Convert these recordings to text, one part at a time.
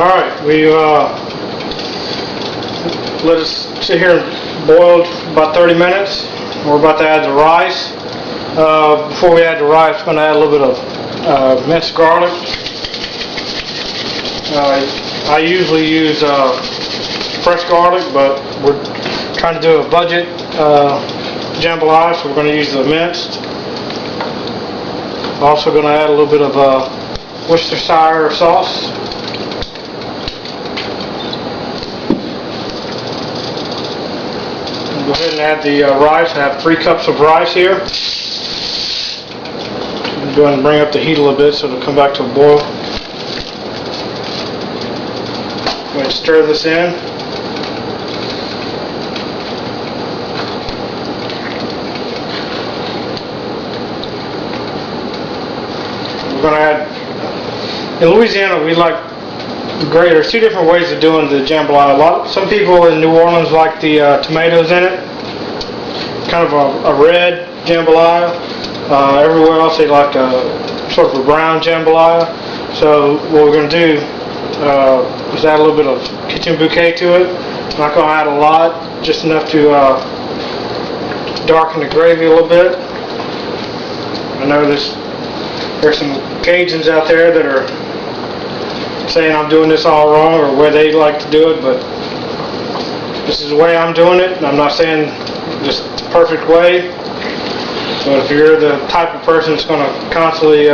Alright, we let us sit here and boil about 30 minutes. We're about to add the rice. Before we add the rice, we're going to add a little bit of minced garlic. I usually use fresh garlic, but we're trying to do a budget jambalaya, so we're going to use the minced. Also going to add a little bit of Worcestershire sauce. Go ahead and add the rice. I have 3 cups of rice here. I'm going to bring up the heat a little bit so it'll come back to a boil. Go ahead and stir this in. We're going to add, in Louisiana we like great. There's 2 different ways of doing the jambalaya. Some people in New Orleans like the tomatoes in it, kind of a red jambalaya. Everywhere else they like sort of a brown jambalaya. So what we're going to do is add a little bit of kitchen bouquet to it. I'm not going to add a lot, just enough to darken the gravy a little bit. I know there's some Cajuns out there that are saying I'm doing this all wrong or where they like to do it, but this is the way I'm doing it. I'm not saying just the perfect way, but if you're the type of person that's going to constantly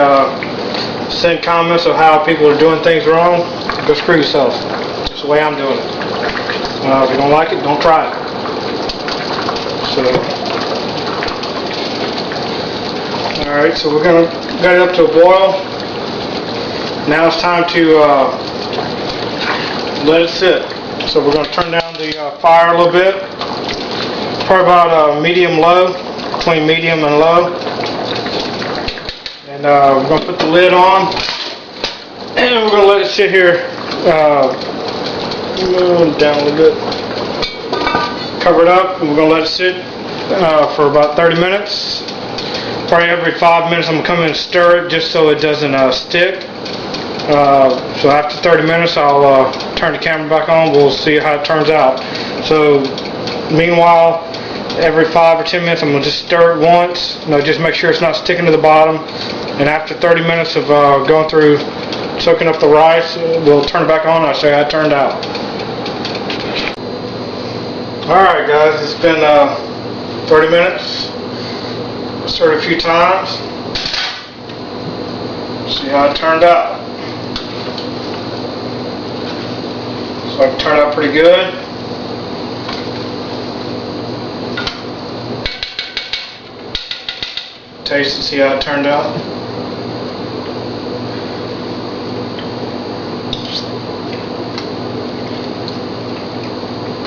send comments of how people are doing things wrong, go screw yourself. It's the way I'm doing it. If you don't like it, don't try it. So, alright, so we're going to get it up to a boil. Now it's time to let it sit. So we're going to turn down the fire a little bit. Probably about medium-low, between medium and low. And we're going to put the lid on. And we're going to let it sit here down a little bit. Cover it up, and we're going to let it sit for about 30 minutes. Probably every 5 minutes I'm going to come in and stir it just so it doesn't stick. So after 30 minutes I'll turn the camera back on. We'll see how it turns out. So meanwhile, every 5 or 10 minutes I'm going to just stir it once, just make sure it's not sticking to the bottom. And after 30 minutes of going through soaking up the rice, we'll turn it back on and I'll show you how it turned out. Alright guys, it's been 30 minutes. Stirred a few times. See how it turned out. So it turned out pretty good. Taste and see how it turned out.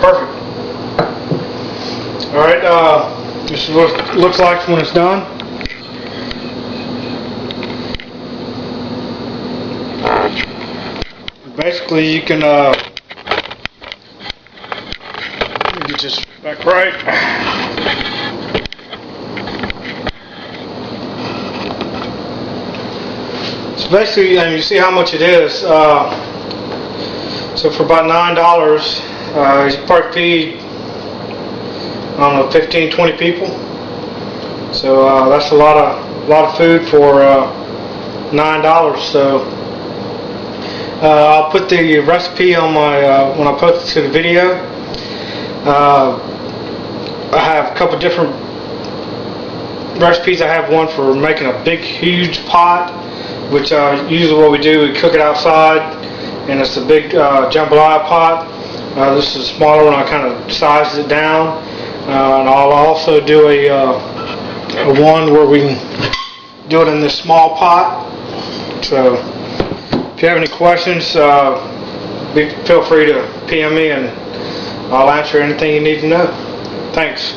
Perfect. Alright, this is what it looks like when it's done. Basically you can get this back right. So basically, you see how much it is. So for about $9, you probably feed, I don't know, 15, 20 people. So that's a lot of food for $9. So I'll put the recipe on my when I post it to the video. I have a couple different recipes. I have one for making a big, huge pot, which usually what we do, we cook it outside, and it's a big jambalaya pot. This is a smaller one. I kind of sized it down, and I'll also do a one where we can do it in this small pot. So if you have any questions, feel free to PM me and I'll answer anything you need to know. Thanks.